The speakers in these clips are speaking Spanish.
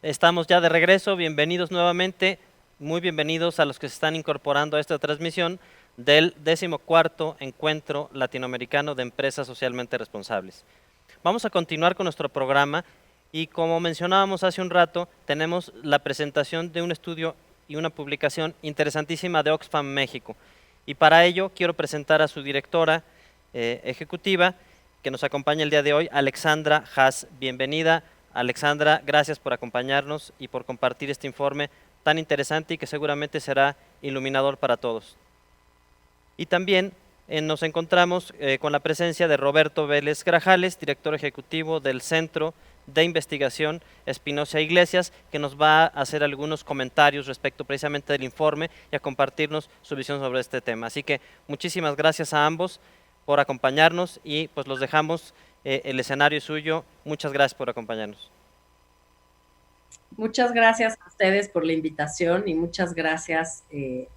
Estamos ya de regreso, bienvenidos nuevamente, muy bienvenidos a los que se están incorporando a esta transmisión del 14º Encuentro Latinoamericano de Empresas Socialmente Responsables. Vamos a continuar con nuestro programa y, como mencionábamos hace un rato, tenemos la presentación de un estudio y una publicación interesantísima de Oxfam México. Y para ello quiero presentar a su directora ejecutiva, que nos acompaña el día de hoy, Alexandra Haas. Bienvenida, Alexandra, gracias por acompañarnos y por compartir este informe tan interesante y que seguramente será iluminador para todos. Y también nos encontramos con la presencia de Roberto Vélez Grajales, director ejecutivo del Centro de Investigación Espinosa Iglesias, que nos va a hacer algunos comentarios respecto precisamente del informe y a compartirnos su visión sobre este tema. Así que muchísimas gracias a ambos por acompañarnos y pues los dejamos, el escenario suyo. Muchas gracias por acompañarnos. Muchas gracias a ustedes por la invitación y muchas gracias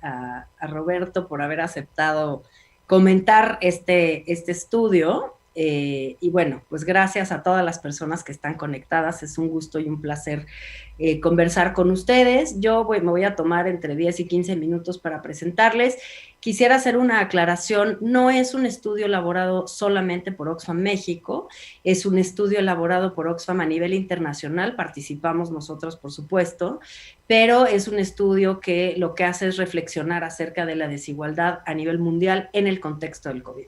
a Roberto por haber aceptado comentar este estudio. Y bueno, pues gracias a todas las personas que están conectadas. Es un gusto y un placer conversar con ustedes. Yo me voy a tomar entre 10 y 15 minutos para presentarles. Quisiera hacer una aclaración. No es un estudio elaborado solamente por Oxfam México, es un estudio elaborado por Oxfam a nivel internacional. Participamos nosotros, por supuesto, pero es un estudio que lo que hace es reflexionar acerca de la desigualdad a nivel mundial en el contexto del COVID.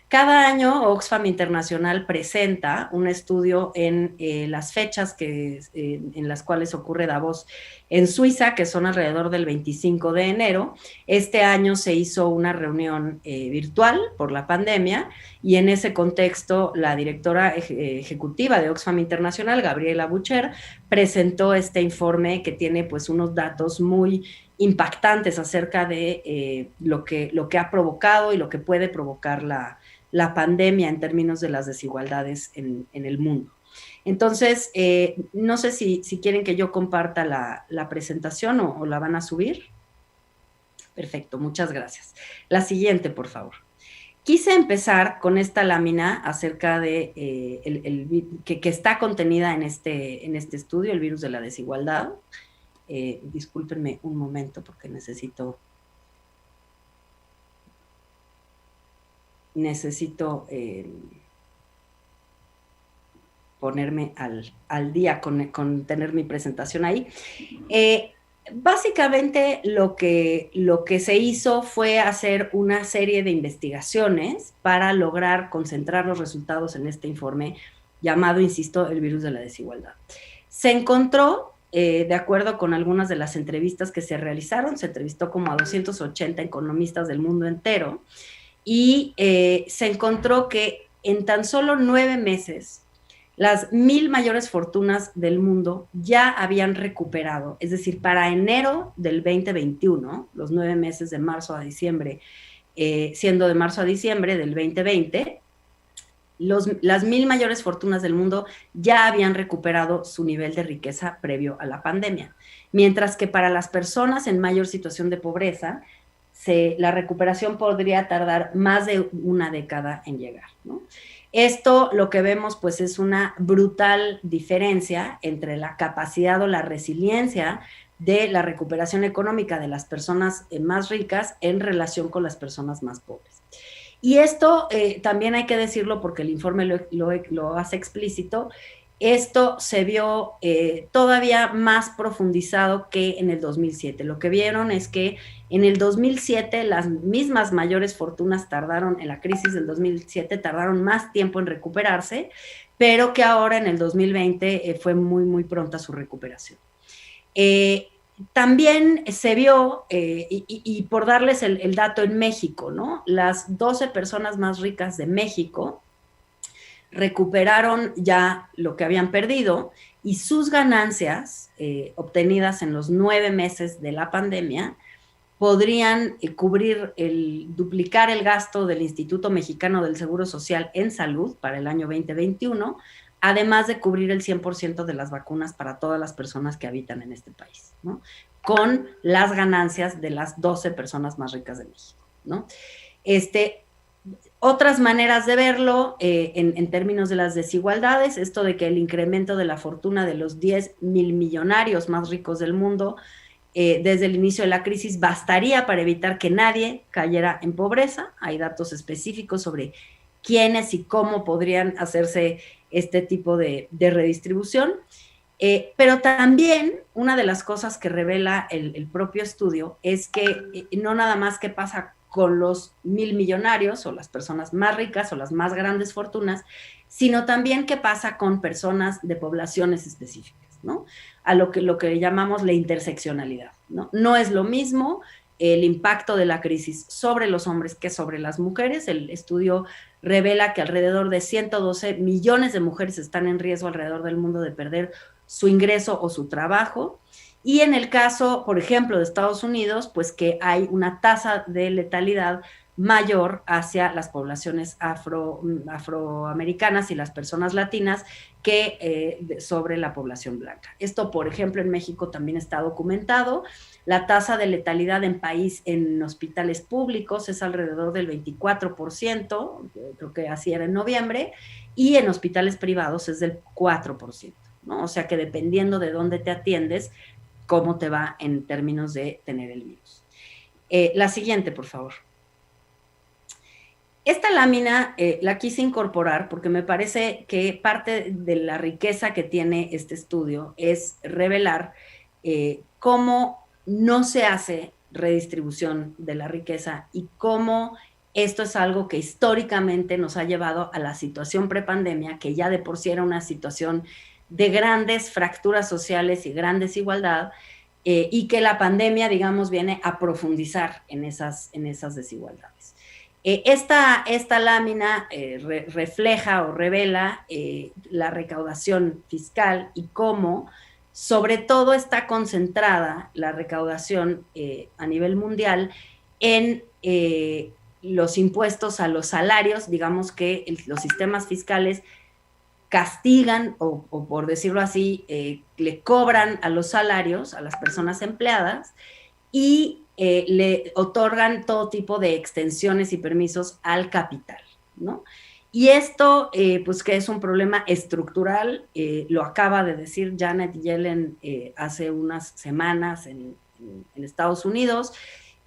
Cada año Oxfam Internacional presenta un estudio en las fechas en las cuales ocurre Davos en Suiza, que son alrededor del 25 de enero. Este año se hizo una reunión virtual por la pandemia y en ese contexto la directora ejecutiva de Oxfam Internacional, Gabriela Bucher, presentó este informe que tiene pues unos datos muy impactantes acerca de lo que ha provocado y lo que puede provocar la pandemia en términos de las desigualdades en el mundo. Entonces, no sé si quieren que yo comparta la presentación o la van a subir. Perfecto, muchas gracias. La siguiente, por favor. Quise empezar con esta lámina acerca de que está contenida en este estudio, el virus de la desigualdad. Discúlpenme un momento porque necesito ponerme al día con tener mi presentación ahí. Básicamente lo que se hizo fue hacer una serie de investigaciones para lograr concentrar los resultados en este informe llamado, insisto, el virus de la desigualdad. Se encontró, de acuerdo con algunas de las entrevistas que se realizaron, se entrevistó como a 280 economistas del mundo entero, y se encontró que en tan solo 9 meses las 1,000 mayores fortunas del mundo ya habían recuperado, es decir, para enero del 2021, los 9 meses de marzo a diciembre, siendo de marzo a diciembre del 2020, las 1,000 mayores fortunas del mundo ya habían recuperado su nivel de riqueza previo a la pandemia, mientras que para las personas en mayor situación de pobreza, la recuperación podría tardar más de una década en llegar, ¿no? Esto lo que vemos pues es una brutal diferencia entre la capacidad o la resiliencia de la recuperación económica de las personas más ricas en relación con las personas más pobres. Y esto también hay que decirlo porque el informe lo hace explícito. Esto se vio todavía más profundizado que en el 2007. Lo que vieron es que en el 2007 las mismas mayores fortunas en la crisis del 2007 tardaron más tiempo en recuperarse, pero que ahora en el 2020 fue muy, muy pronta su recuperación. También se vio, y por darles el dato en México, ¿no? Las 12 personas más ricas de México recuperaron ya lo que habían perdido y sus ganancias obtenidas en los 9 meses de la pandemia podrían duplicar el gasto del Instituto Mexicano del Seguro Social en salud para el año 2021, además de cubrir el 100% de las vacunas para todas las personas que habitan en este país, ¿no? Con las ganancias de las 12 personas más ricas de México, ¿no? Otras maneras de verlo en términos de las desigualdades, esto de que el incremento de la fortuna de los 10,000 millonarios más ricos del mundo desde el inicio de la crisis bastaría para evitar que nadie cayera en pobreza. Hay datos específicos sobre quiénes y cómo podrían hacerse este tipo de redistribución. Pero también una de las cosas que revela el propio estudio es que no nada más qué pasa con los 1,000 millonarios o las personas más ricas o las más grandes fortunas, sino también qué pasa con personas de poblaciones específicas, ¿no? A lo que llamamos la interseccionalidad, ¿no? No es lo mismo el impacto de la crisis sobre los hombres que sobre las mujeres. El estudio revela que alrededor de 112 millones de mujeres están en riesgo alrededor del mundo de perder su ingreso o su trabajo. Y en el caso, por ejemplo, de Estados Unidos, pues que hay una tasa de letalidad mayor hacia las poblaciones afroamericanas y las personas latinas que sobre la población blanca. Esto, por ejemplo, en México también está documentado. La tasa de letalidad en hospitales públicos es alrededor del 24%, creo que así era en noviembre, y en hospitales privados es del 4%, ¿no? O sea que dependiendo de dónde te atiendes, cómo te va en términos de tener el virus. La siguiente, por favor. Esta lámina la quise incorporar porque me parece que parte de la riqueza que tiene este estudio es revelar cómo no se hace redistribución de la riqueza y cómo esto es algo que históricamente nos ha llevado a la situación prepandemia, que ya de por sí era una situación de grandes fracturas sociales y gran desigualdad, y que la pandemia, digamos, viene a profundizar en esas desigualdades. Esta lámina refleja o revela la recaudación fiscal y cómo, sobre todo, está concentrada la recaudación a nivel mundial en los impuestos a los salarios. Digamos que los sistemas fiscales castigan o por decirlo así, le cobran a los salarios a las personas empleadas y le otorgan todo tipo de extensiones y permisos al capital, ¿no? Y esto, pues que es un problema estructural, lo acaba de decir Janet Yellen hace unas semanas en Estados Unidos,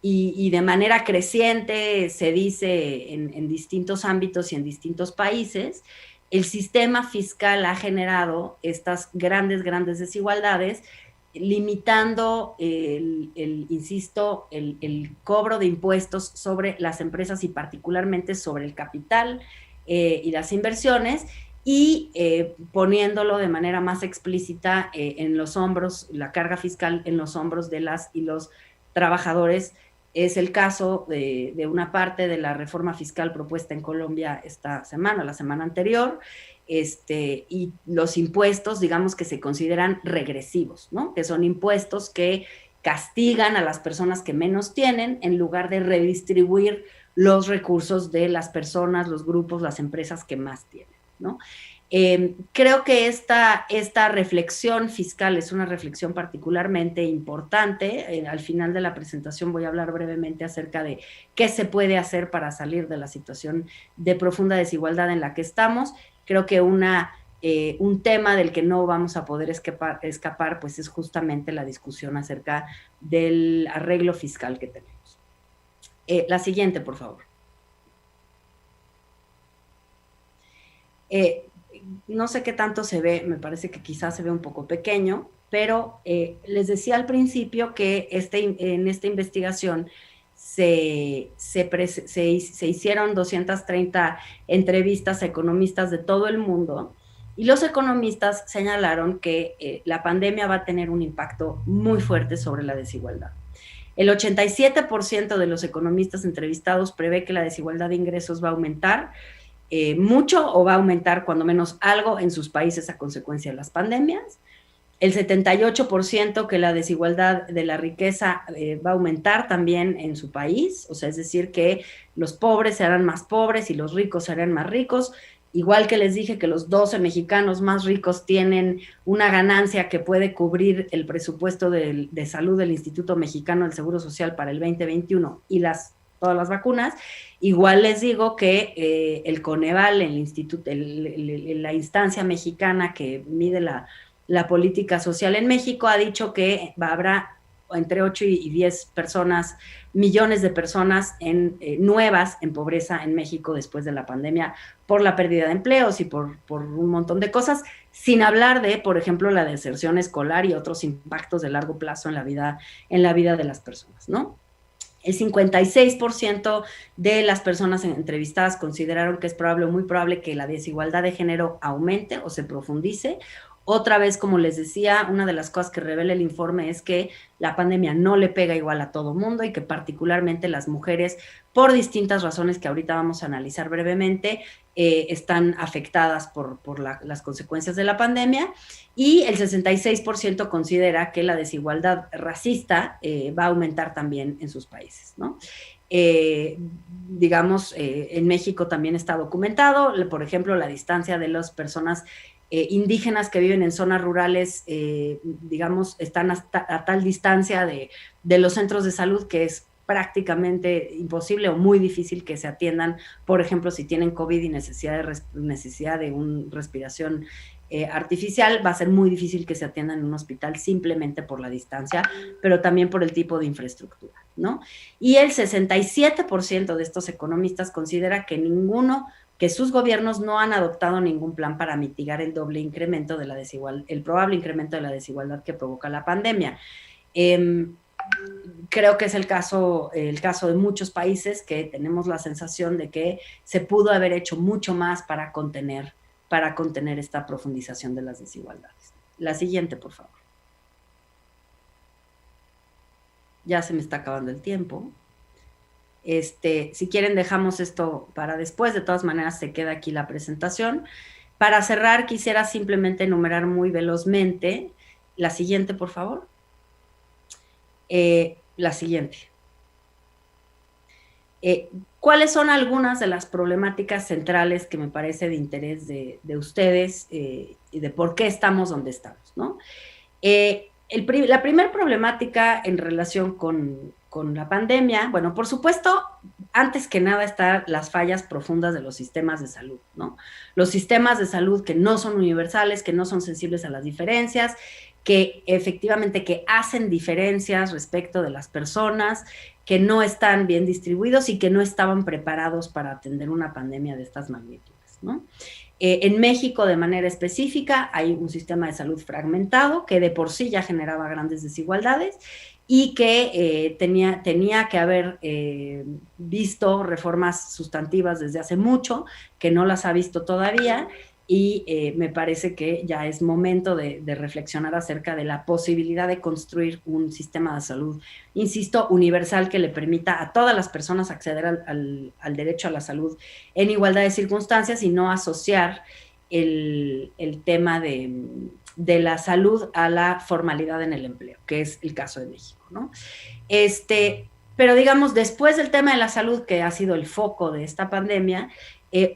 y de manera creciente se dice en distintos ámbitos y en distintos países. El sistema fiscal ha generado estas grandes desigualdades, limitando insisto, el cobro de impuestos sobre las empresas y particularmente sobre el capital y las inversiones, y poniéndolo de manera más explícita en los hombros, la carga fiscal en los hombros de las y los trabajadores. Es el caso de una parte de la reforma fiscal propuesta en Colombia esta semana, la semana anterior, y los impuestos, digamos, que se consideran regresivos, ¿no? Que son impuestos que castigan a las personas que menos tienen en lugar de redistribuir los recursos de las personas, los grupos, las empresas que más tienen, ¿no? Creo que esta reflexión fiscal es una reflexión particularmente importante. Al final de la presentación voy a hablar brevemente acerca de qué se puede hacer para salir de la situación de profunda desigualdad en la que estamos. Creo que un tema del que no vamos a poder escapar, pues es justamente la discusión acerca del arreglo fiscal que tenemos. La siguiente, por favor. No sé qué tanto se ve, me parece que quizás se ve un poco pequeño, pero les decía al principio que en esta investigación se hicieron 230 entrevistas a economistas de todo el mundo, y los economistas señalaron que la pandemia va a tener un impacto muy fuerte sobre la desigualdad. El 87% de los economistas entrevistados prevé que la desigualdad de ingresos va a aumentar mucho o va a aumentar cuando menos algo en sus países a consecuencia de las pandemias. El 78% que la desigualdad de la riqueza va a aumentar también en su país, o sea, es decir, que los pobres serán más pobres y los ricos serán más ricos. Igual que les dije que los 12 mexicanos más ricos tienen una ganancia que puede cubrir el presupuesto de salud del Instituto Mexicano del Seguro Social para el 2021, y las todas las vacunas. Igual les digo que el Coneval, el instituto, la instancia mexicana que mide la política social en México, ha dicho que habrá entre 8 y 10 personas, millones de personas nuevas en pobreza en México después de la pandemia por la pérdida de empleos y por un montón de cosas, sin hablar de, por ejemplo, la deserción escolar y otros impactos de largo plazo en la vida de las personas, ¿no? El 56% de las personas entrevistadas consideraron que es probable o muy probable que la desigualdad de género aumente o se profundice. Otra vez, como les decía, una de las cosas que revela el informe es que la pandemia no le pega igual a todo mundo y que particularmente las mujeres, por distintas razones que ahorita vamos a analizar brevemente, están afectadas por las consecuencias de la pandemia, y el 66% considera que la desigualdad racista va a aumentar también en sus países, ¿no? Digamos, en México también está documentado, por ejemplo, la distancia de las personas indígenas que viven en zonas rurales, digamos, están a tal distancia de los centros de salud que es prácticamente imposible o muy difícil que se atiendan, por ejemplo, si tienen COVID y necesidad de una respiración artificial, va a ser muy difícil que se atiendan en un hospital simplemente por la distancia, pero también por el tipo de infraestructura, ¿no? Y el 67% de estos economistas considera que sus gobiernos no han adoptado ningún plan para mitigar el probable incremento de la desigualdad que provoca la pandemia. Creo que es el caso de muchos países que tenemos la sensación de que se pudo haber hecho mucho más para contener esta profundización de las desigualdades. La siguiente, por favor. Ya se me está acabando el tiempo. Si quieren dejamos esto para después, de todas maneras se queda aquí la presentación. Para cerrar, quisiera simplemente enumerar muy velozmente. La siguiente, por favor. La siguiente. ¿Cuáles son algunas de las problemáticas centrales que me parece de interés de ustedes y de por qué estamos donde estamos, ¿no? La primera problemática en relación con la pandemia, bueno, por supuesto, antes que nada están las fallas profundas de los sistemas de salud, ¿no? Los sistemas de salud que no son universales, que no son sensibles a las diferencias, que efectivamente que hacen diferencias respecto de las personas, que no están bien distribuidos y que no estaban preparados para atender una pandemia de estas magnitudes, ¿no? En México, de manera específica, hay un sistema de salud fragmentado que de por sí ya generaba grandes desigualdades y que tenía que haber visto reformas sustantivas desde hace mucho, que no las ha visto todavía, y me parece que ya es momento de reflexionar acerca de la posibilidad de construir un sistema de salud, insisto, universal, que le permita a todas las personas acceder al derecho a la salud en igualdad de circunstancias y no asociar el tema de la salud a la formalidad en el empleo, que es el caso de México, ¿no? Pero digamos, después del tema de la salud, que ha sido el foco de esta pandemia,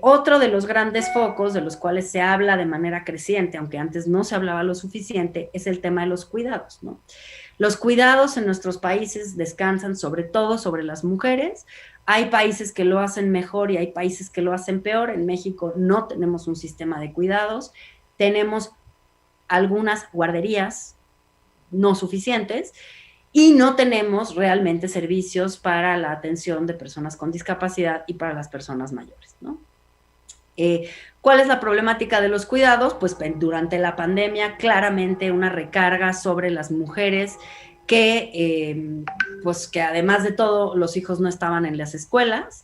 otro de los grandes focos de los cuales se habla de manera creciente, aunque antes no se hablaba lo suficiente, es el tema de los cuidados, ¿no? Los cuidados en nuestros países descansan sobre todo sobre las mujeres. Hay países que lo hacen mejor y hay países que lo hacen peor. En México no tenemos un sistema de cuidados, tenemos algunas guarderías no suficientes y no tenemos realmente servicios para la atención de personas con discapacidad y para las personas mayores, ¿no? ¿Cuál es la problemática de los cuidados? Pues durante la pandemia, claramente una recarga sobre las mujeres pues que además de todo, los hijos no estaban en las escuelas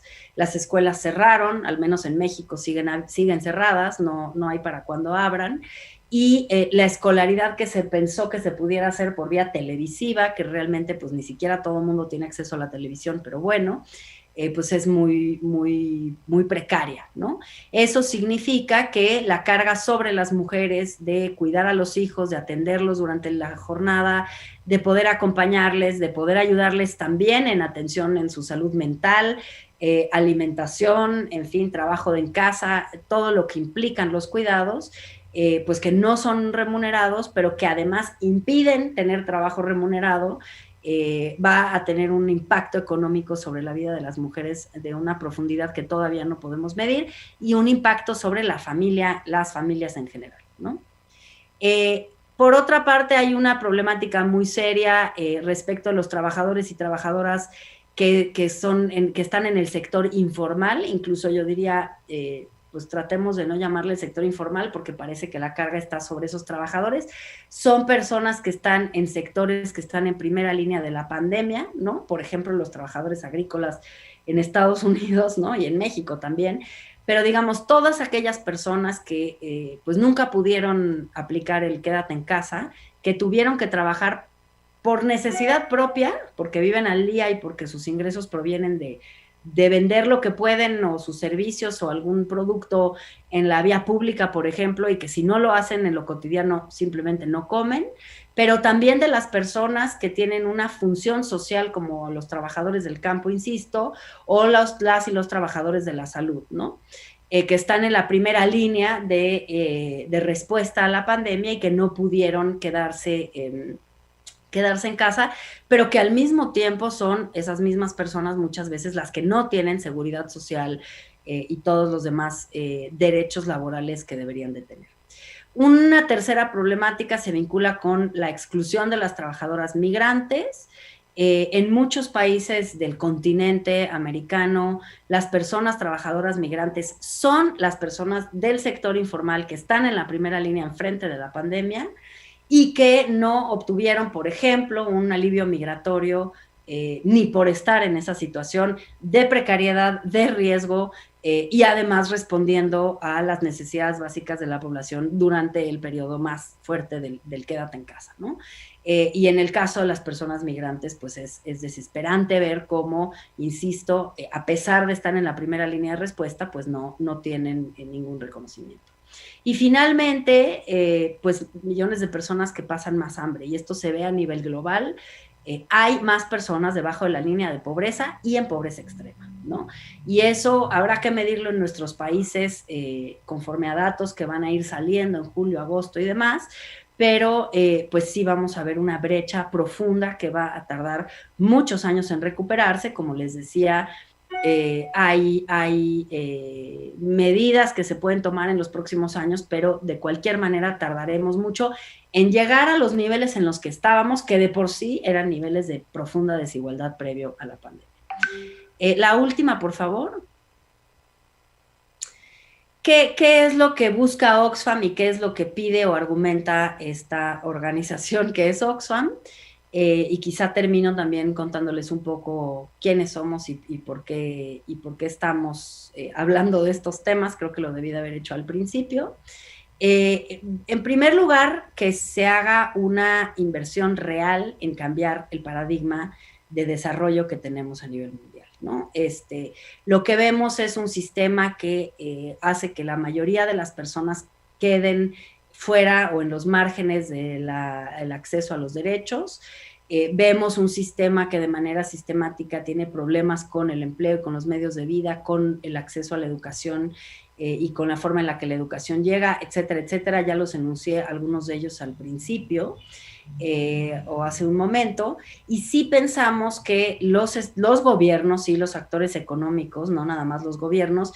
cerraron, al menos en México siguen cerradas, no hay para cuando abran, y la escolaridad que se pensó que se pudiera hacer por vía televisiva, que realmente pues ni siquiera todo el mundo tiene acceso a la televisión, pero bueno, pues es muy, muy, muy precaria, ¿no? Eso significa que la carga sobre las mujeres de cuidar a los hijos, de atenderlos durante la jornada, de poder acompañarles, de poder ayudarles también en atención en su salud mental, alimentación, en fin, trabajo en casa, todo lo que implican los cuidados, pues que no son remunerados, pero que además impiden tener trabajo remunerado, va a tener un impacto económico sobre la vida de las mujeres de una profundidad que todavía no podemos medir y un impacto sobre la familia, las familias en general, ¿no? Por otra parte, hay una problemática muy seria respecto a los trabajadores y trabajadoras que están en el sector informal, incluso yo diría, pues tratemos de no llamarle sector informal porque parece que la carga está sobre esos trabajadores. Son personas que están en sectores que están en primera línea de la pandemia, ¿no? Por ejemplo, los trabajadores agrícolas en Estados Unidos, ¿no? Y en México también. Pero digamos, todas aquellas personas que pues nunca pudieron aplicar el quédate en casa, que tuvieron que trabajar por necesidad propia, porque viven al día y porque sus ingresos provienen de vender lo que pueden o sus servicios o algún producto en la vía pública, por ejemplo, y que si no lo hacen en lo cotidiano simplemente no comen, pero también de las personas que tienen una función social como los trabajadores del campo, insisto, o las y los trabajadores de la salud, ¿no? Que están en la primera línea de respuesta a la pandemia y que no pudieron quedarse en casa, pero que al mismo tiempo son esas mismas personas muchas veces las que no tienen seguridad social y todos los demás derechos laborales que deberían de tener. Una tercera problemática se vincula con la exclusión de las trabajadoras migrantes. En muchos países del continente americano, las personas trabajadoras migrantes son las personas del sector informal que están en la primera línea enfrente de la pandemia y que no obtuvieron, por ejemplo, un alivio migratorio ni por estar en esa situación de precariedad, de riesgo, y además respondiendo a las necesidades básicas de la población durante el periodo más fuerte del quédate en casa, ¿no? Y en el caso de las personas migrantes, pues es desesperante ver cómo, insisto, a pesar de estar en la primera línea de respuesta, pues no tienen ningún reconocimiento. Y finalmente, pues millones de personas que pasan más hambre, y esto se ve a nivel global. Hay más personas debajo de la línea de pobreza y en pobreza extrema, ¿no? Y eso habrá que medirlo en nuestros países conforme a datos que van a ir saliendo en julio, agosto y demás, pero pues sí vamos a ver una brecha profunda que va a tardar muchos años en recuperarse. Como les decía, hay medidas que se pueden tomar en los próximos años, pero de cualquier manera tardaremos mucho en llegar a los niveles en los que estábamos, que de por sí eran niveles de profunda desigualdad previo a la pandemia. La última, por favor. ¿Qué es lo que busca Oxfam y qué es lo que pide o argumenta esta organización que es Oxfam? Y quizá termino también contándoles un poco quiénes somos y por qué estamos hablando de estos temas. Creo que lo debí de haber hecho al principio. En primer lugar, que se haga una inversión real en cambiar el paradigma de desarrollo que tenemos a nivel mundial, ¿no? Lo que vemos es un sistema que hace que la mayoría de las personas queden fuera o en los márgenes del acceso a los derechos. Vemos un sistema que de manera sistemática tiene problemas con el empleo, con los medios de vida, con el acceso a la educación y con la forma en la que la educación llega, etcétera, etcétera. Ya los enuncié algunos de ellos al principio o hace un momento. Y sí pensamos que los gobiernos y los actores económicos, no nada más los gobiernos,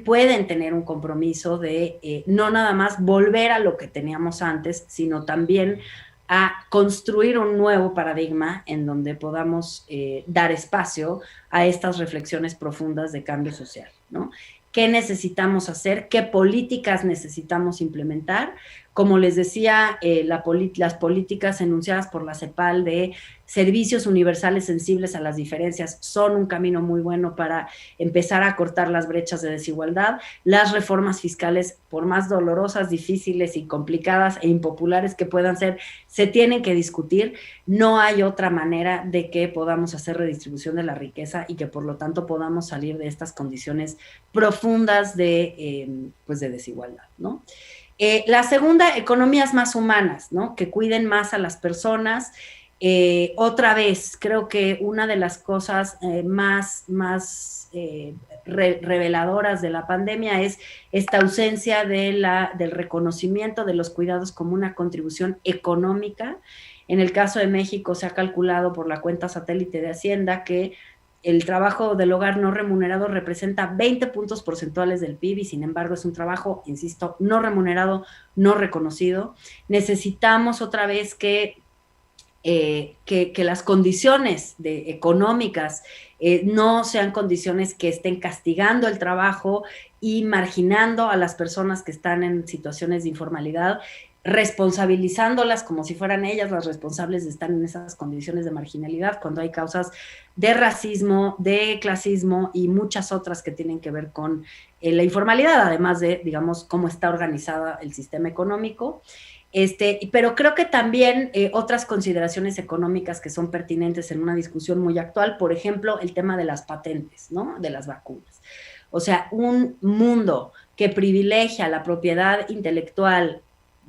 pueden tener un compromiso de no nada más volver a lo que teníamos antes, sino también a construir un nuevo paradigma en donde podamos dar espacio a estas reflexiones profundas de cambio social, ¿no? ¿Qué necesitamos hacer? ¿Qué políticas necesitamos implementar? Como les decía, las políticas enunciadas por la CEPAL de servicios universales sensibles a las diferencias son un camino muy bueno para empezar a cortar las brechas de desigualdad. Las reformas fiscales, por más dolorosas, difíciles y complicadas e impopulares que puedan ser, se tienen que discutir. No hay otra manera de que podamos hacer redistribución de la riqueza y que por lo tanto podamos salir de estas condiciones profundas de desigualdad, ¿no? La segunda, economías más humanas, ¿no? Que cuiden más a las personas. Otra vez, creo que una de las cosas más reveladoras de la pandemia es esta ausencia del reconocimiento de los cuidados como una contribución económica. En el caso de México se ha calculado por la cuenta satélite de Hacienda que el trabajo del hogar no remunerado representa 20 puntos porcentuales del PIB y sin embargo es un trabajo, insisto, no remunerado, no reconocido. Necesitamos otra vez que las condiciones económicas no sean condiciones que estén castigando el trabajo y marginando a las personas que están en situaciones de informalidad, responsabilizándolas como si fueran ellas las responsables de estar en esas condiciones de marginalidad, cuando hay causas de racismo, de clasismo y muchas otras que tienen que ver con la informalidad, además de, digamos, cómo está organizada el sistema económico. Pero creo que también otras consideraciones económicas que son pertinentes en una discusión muy actual, por ejemplo, el tema de las patentes, ¿no? De las vacunas. O sea, un mundo que privilegia la propiedad intelectual,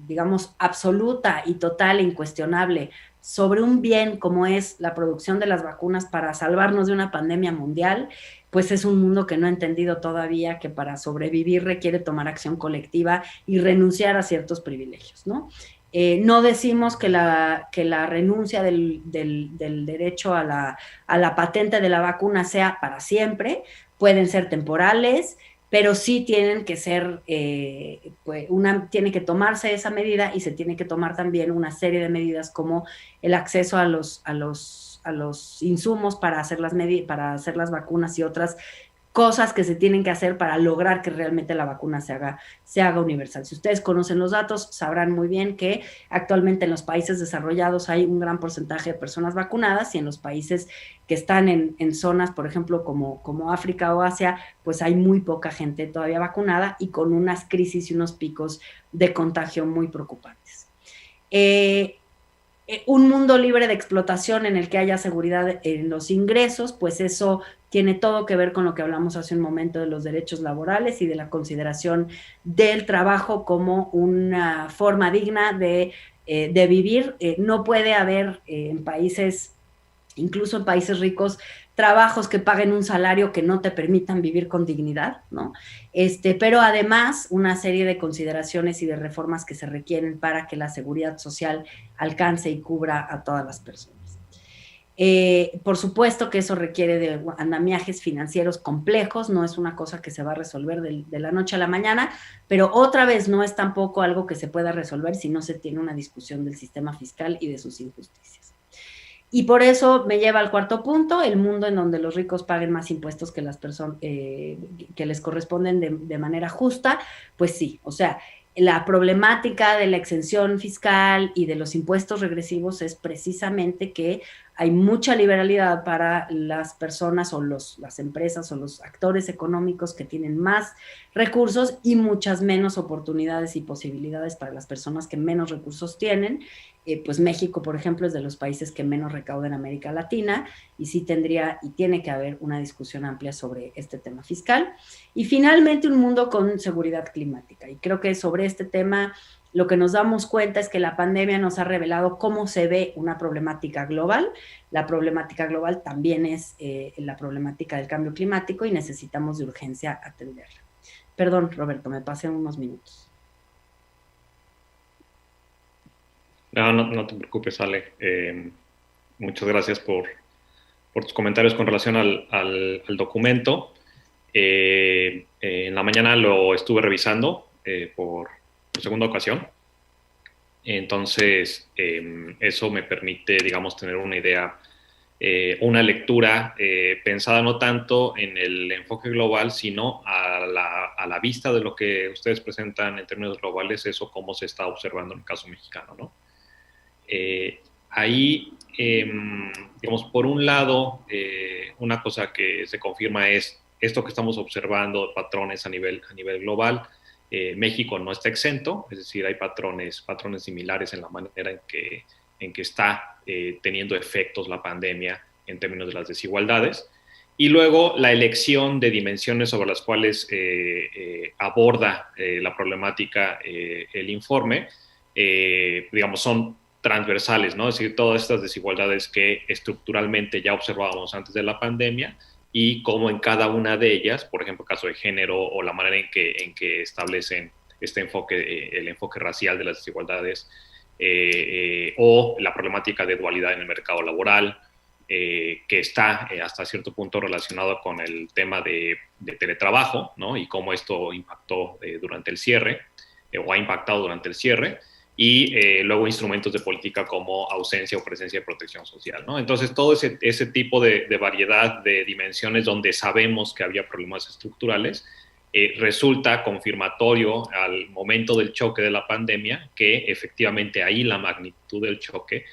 digamos, absoluta y total e incuestionable sobre un bien como es la producción de las vacunas para salvarnos de una pandemia mundial, pues es un mundo que no ha entendido todavía que para sobrevivir requiere tomar acción colectiva y renunciar a ciertos privilegios, ¿no? No decimos que la renuncia del derecho a la patente de la vacuna sea para siempre, pueden ser temporales, pero sí tienen que ser, pues tiene que tomarse esa medida y se tiene que tomar también una serie de medidas como el acceso a los insumos para hacer las vacunas y otras cosas que se tienen que hacer para lograr que realmente la vacuna se haga universal. Si ustedes conocen los datos, sabrán muy bien que actualmente en los países desarrollados hay un gran porcentaje de personas vacunadas y en los países que están en zonas, por ejemplo, como África o Asia, pues hay muy poca gente todavía vacunada y con unas crisis y unos picos de contagio muy preocupantes. Un mundo libre de explotación en el que haya seguridad en los ingresos, pues eso tiene todo que ver con lo que hablamos hace un momento de los derechos laborales y de la consideración del trabajo como una forma digna de vivir. No puede haber en países, incluso en países ricos, trabajos que paguen un salario que no te permitan vivir con dignidad, ¿no? Pero además una serie de consideraciones y de reformas que se requieren para que la seguridad social alcance y cubra a todas las personas. Por supuesto que eso requiere de andamiajes financieros complejos, no es una cosa que se va a resolver de la noche a la mañana, pero otra vez no es tampoco algo que se pueda resolver si no se tiene una discusión del sistema fiscal y de sus injusticias. Y por eso me lleva al cuarto punto, el mundo en donde los ricos paguen más impuestos que las personas que les corresponden de manera justa, pues sí, o sea, la problemática de la exención fiscal y de los impuestos regresivos es precisamente que hay mucha liberalidad para las personas o las empresas o los actores económicos que tienen más recursos y muchas menos oportunidades y posibilidades para las personas que menos recursos tienen. Pues México, por ejemplo, es de los países que menos recauda en América Latina y sí tendría y tiene que haber una discusión amplia sobre este tema fiscal. Y finalmente un mundo con seguridad climática. Y creo que sobre este tema lo que nos damos cuenta es que la pandemia nos ha revelado cómo se ve una problemática global. La problemática global también es la problemática del cambio climático y necesitamos de urgencia atenderla. Perdón, Roberto, me pasé unos minutos. No te preocupes, Ale. Muchas gracias por tus comentarios con relación al documento. En la mañana lo estuve revisando por segunda ocasión. Entonces, eso me permite, digamos, tener una idea, una lectura pensada no tanto en el enfoque global, sino a la vista de lo que ustedes presentan en términos globales, eso cómo se está observando en el caso mexicano, ¿no? Ahí, digamos, por un lado, una cosa que se confirma es esto que estamos observando, patrones a nivel global. México no está exento, es decir, hay patrones similares en la manera en que está teniendo efectos la pandemia en términos de las desigualdades. Y luego la elección de dimensiones sobre las cuales aborda la problemática el informe, digamos, son transversales, ¿no? Es decir, todas estas desigualdades que estructuralmente ya observábamos antes de la pandemia y cómo en cada una de ellas, por ejemplo, el caso de género o la manera en que establecen este enfoque, el enfoque racial de las desigualdades, o la problemática de dualidad en el mercado laboral, que está hasta cierto punto relacionado con el tema de teletrabajo, ¿no? Y cómo esto impactó durante el cierre, o ha impactado durante el cierre, y luego instrumentos de política como ausencia o presencia de protección social, ¿no? Entonces, todo ese tipo de variedad de dimensiones donde sabemos que había problemas estructurales, resulta confirmatorio al momento del choque de la pandemia que efectivamente ahí la magnitud del choque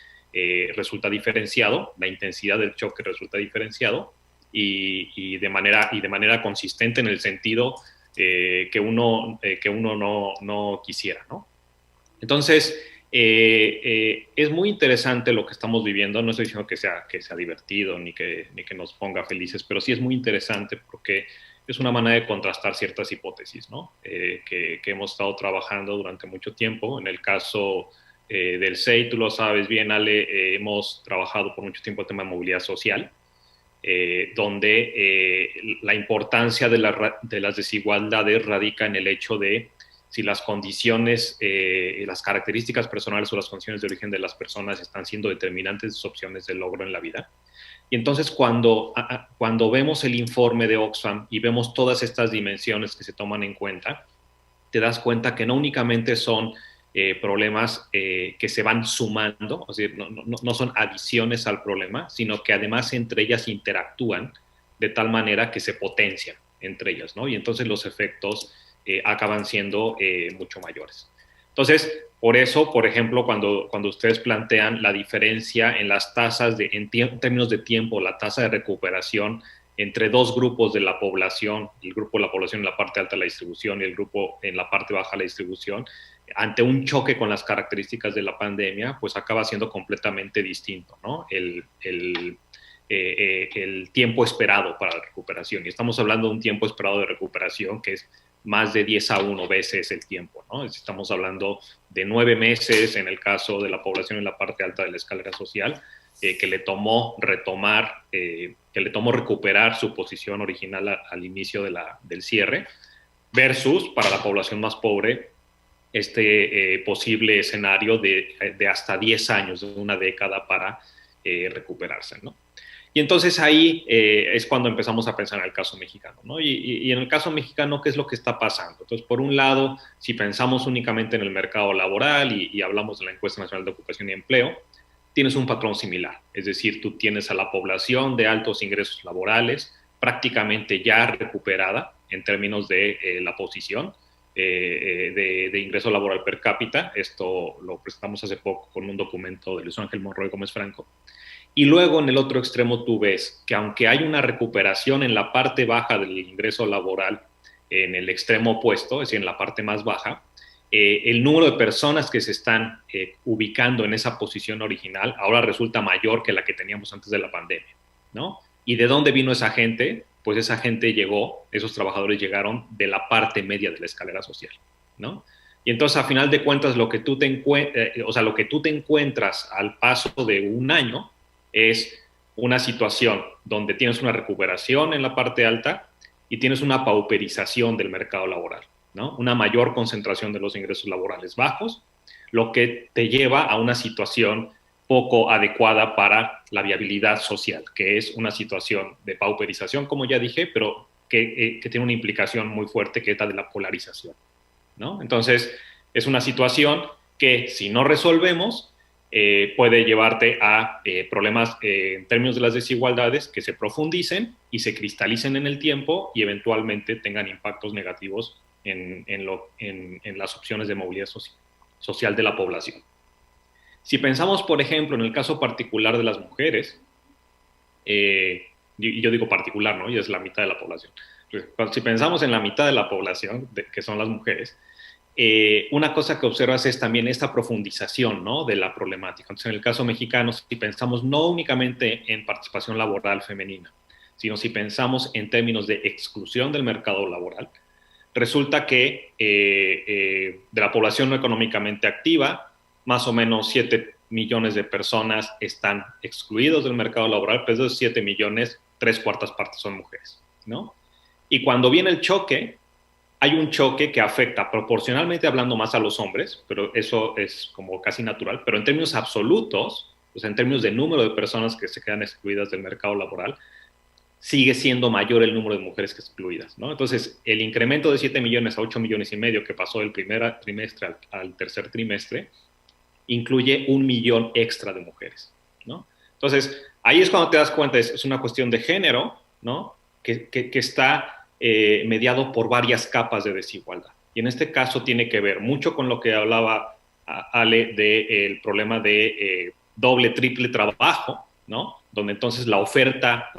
resulta diferenciado, la intensidad del choque resulta diferenciado y de manera consistente en el sentido que uno no quisiera, ¿no? Entonces, es muy interesante lo que estamos viviendo. No estoy diciendo que sea divertido ni que nos ponga felices, pero sí es muy interesante porque es una manera de contrastar ciertas hipótesis, ¿no? Que hemos estado trabajando durante mucho tiempo. En el caso del SEI, tú lo sabes bien, Ale, hemos trabajado por mucho tiempo el tema de movilidad social, donde la importancia de las desigualdades radica en el hecho de si las condiciones, las características personales o las condiciones de origen de las personas están siendo determinantes de sus opciones de logro en la vida. Y entonces cuando vemos el informe de Oxfam y vemos todas estas dimensiones que se toman en cuenta, te das cuenta que no únicamente son problemas que se van sumando, es decir, no son adiciones al problema, sino que además entre ellas interactúan de tal manera que se potencian entre ellas, ¿no? Y entonces los efectos acaban siendo mucho mayores. Entonces, por eso, por ejemplo, cuando ustedes plantean la diferencia en las tasas, en términos de tiempo, la tasa de recuperación entre dos grupos de la población, el grupo de la población en la parte alta de la distribución y el grupo en la parte baja de la distribución, ante un choque con las características de la pandemia, pues acaba siendo completamente distinto, ¿no? El tiempo esperado para la recuperación. Y estamos hablando de un tiempo esperado de recuperación que es más de 10 a 1 veces el tiempo, ¿no? Estamos hablando de 9 meses en el caso de la población en la parte alta de la escalera social, que le tomó recuperar su posición original al inicio del cierre, versus para la población más pobre este posible escenario de hasta 10 años, de una década para recuperarse, ¿no? Y entonces ahí es cuando empezamos a pensar en el caso mexicano, ¿no? Y en el caso mexicano, ¿qué es lo que está pasando? Entonces, por un lado, si pensamos únicamente en el mercado laboral y hablamos de la Encuesta Nacional de Ocupación y Empleo, tienes un patrón similar. Es decir, tú tienes a la población de altos ingresos laborales prácticamente ya recuperada en términos de la posición de ingreso laboral per cápita. Esto lo presentamos hace poco con un documento de Luis Ángel Monroy Gómez Franco. Y luego en el otro extremo tú ves que aunque hay una recuperación en la parte baja del ingreso laboral, en el extremo opuesto, es decir, en la parte más baja, el número de personas que se están ubicando en esa posición original ahora resulta mayor que la que teníamos antes de la pandemia, ¿no? ¿Y de dónde vino esa gente? Pues esa gente llegó, esos trabajadores llegaron de la parte media de la escalera social, ¿no? Y entonces, a final de cuentas, lo que tú te encuentras al paso de un año es una situación donde tienes una recuperación en la parte alta y tienes una pauperización del mercado laboral, ¿no? Una mayor concentración de los ingresos laborales bajos, lo que te lleva a una situación poco adecuada para la viabilidad social, que es una situación de pauperización, como ya dije, pero que tiene una implicación muy fuerte, que es la de la polarización, ¿no? Entonces, es una situación que si no resolvemos, puede llevarte a problemas en términos de las desigualdades que se profundicen y se cristalicen en el tiempo y eventualmente tengan impactos negativos en las opciones de movilidad social de la población. Si pensamos, por ejemplo, en el caso particular de las mujeres, y yo digo particular, ¿no? Y es la mitad de la población. Si pensamos en la mitad de la población, que son las mujeres, una cosa que observas es también esta profundización, ¿no? De la problemática. Entonces, en el caso mexicano, si pensamos no únicamente en participación laboral femenina, sino si pensamos en términos de exclusión del mercado laboral, resulta que de la población no económicamente activa, más o menos 7 millones de personas están excluidos del mercado laboral, pero de esos 7 millones, 3/4 partes son mujeres, ¿no? Y cuando viene el choque, hay un choque que afecta proporcionalmente hablando más a los hombres, pero eso es como casi natural, pero en términos absolutos, o sea, en términos de número de personas que se quedan excluidas del mercado laboral, sigue siendo mayor el número de mujeres que excluidas, ¿no? Entonces, el incremento de 7 millones a 8 millones y medio que pasó del primer trimestre al tercer trimestre, incluye 1 millón extra de mujeres, ¿no? Entonces, ahí es cuando te das cuenta, es una cuestión de género, ¿no? Que está mediado por varias capas de desigualdad. Y en este caso tiene que ver mucho con lo que hablaba Ale del problema de doble, triple trabajo, ¿no? Donde entonces la oferta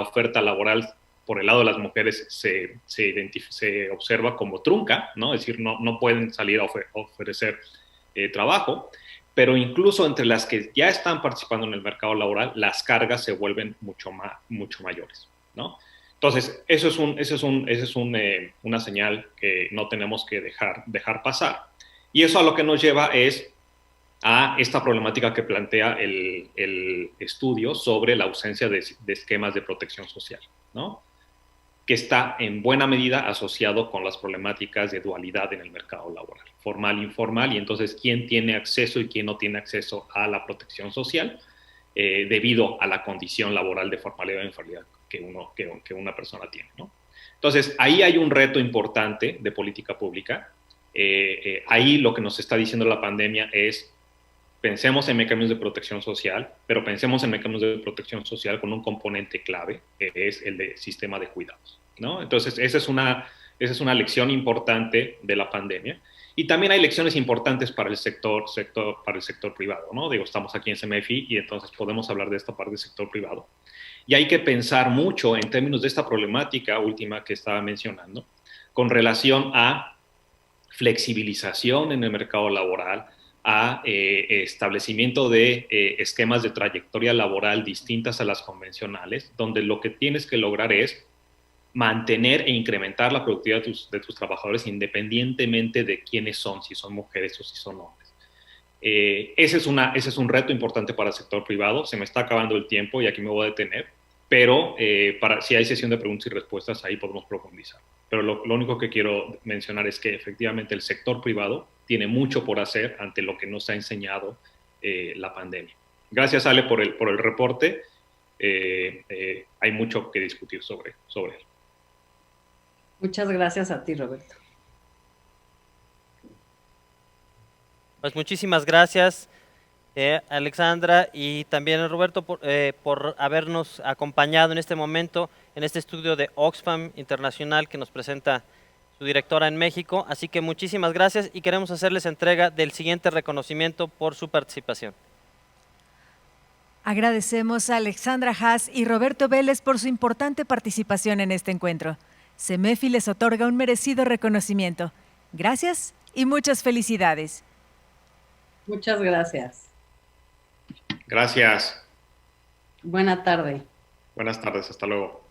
laboral por el lado de las mujeres se observa como trunca, ¿no? Es decir, no pueden salir a ofrecer trabajo, pero incluso entre las que ya están participando en el mercado laboral, las cargas se vuelven mucho mayores, ¿no? Entonces, eso es una señal que no tenemos que dejar pasar. Y eso a lo que nos lleva es a esta problemática que plantea el estudio sobre la ausencia de esquemas de protección social, ¿no? Que está en buena medida asociado con las problemáticas de dualidad en el mercado laboral, formal e informal, y entonces quién tiene acceso y quién no tiene acceso a la protección social debido a la condición laboral de formalidad o informalidad que una persona tiene, ¿no? Entonces, ahí hay un reto importante de política pública. Ahí lo que nos está diciendo la pandemia es pensemos en mecanismos de protección social, pero pensemos en mecanismos de protección social con un componente clave, que es el de sistema de cuidados, ¿no? Entonces, esa es una lección importante de la pandemia. Y también hay lecciones importantes para el sector privado, ¿no? Digo, estamos aquí en CEMEFI y entonces podemos hablar de esta parte del sector privado. Y hay que pensar mucho en términos de esta problemática última que estaba mencionando, con relación a flexibilización en el mercado laboral, a establecimiento de esquemas de trayectoria laboral distintas a las convencionales, donde lo que tienes que lograr es mantener e incrementar la productividad de tus trabajadores independientemente de quiénes son, si son mujeres o si son hombres. Ese es un reto importante para el sector privado. Se me está acabando el tiempo y aquí me voy a detener, pero si hay sesión de preguntas y respuestas, ahí podemos profundizar. Pero lo único que quiero mencionar es que efectivamente el sector privado tiene mucho por hacer ante lo que nos ha enseñado la pandemia. Gracias, Ale, por el reporte. Hay mucho que discutir sobre él. Muchas gracias a ti, Roberto. Pues muchísimas gracias, Alexandra, y también Roberto por habernos acompañado en este momento, en este estudio de Oxfam Internacional que nos presenta su directora en México. Así que muchísimas gracias y queremos hacerles entrega del siguiente reconocimiento por su participación. Agradecemos a Alexandra Haas y Roberto Vélez por su importante participación en este encuentro. CEMEFI les otorga un merecido reconocimiento. Gracias y muchas felicidades. Muchas gracias. Gracias. Buena tarde. Buenas tardes, hasta luego.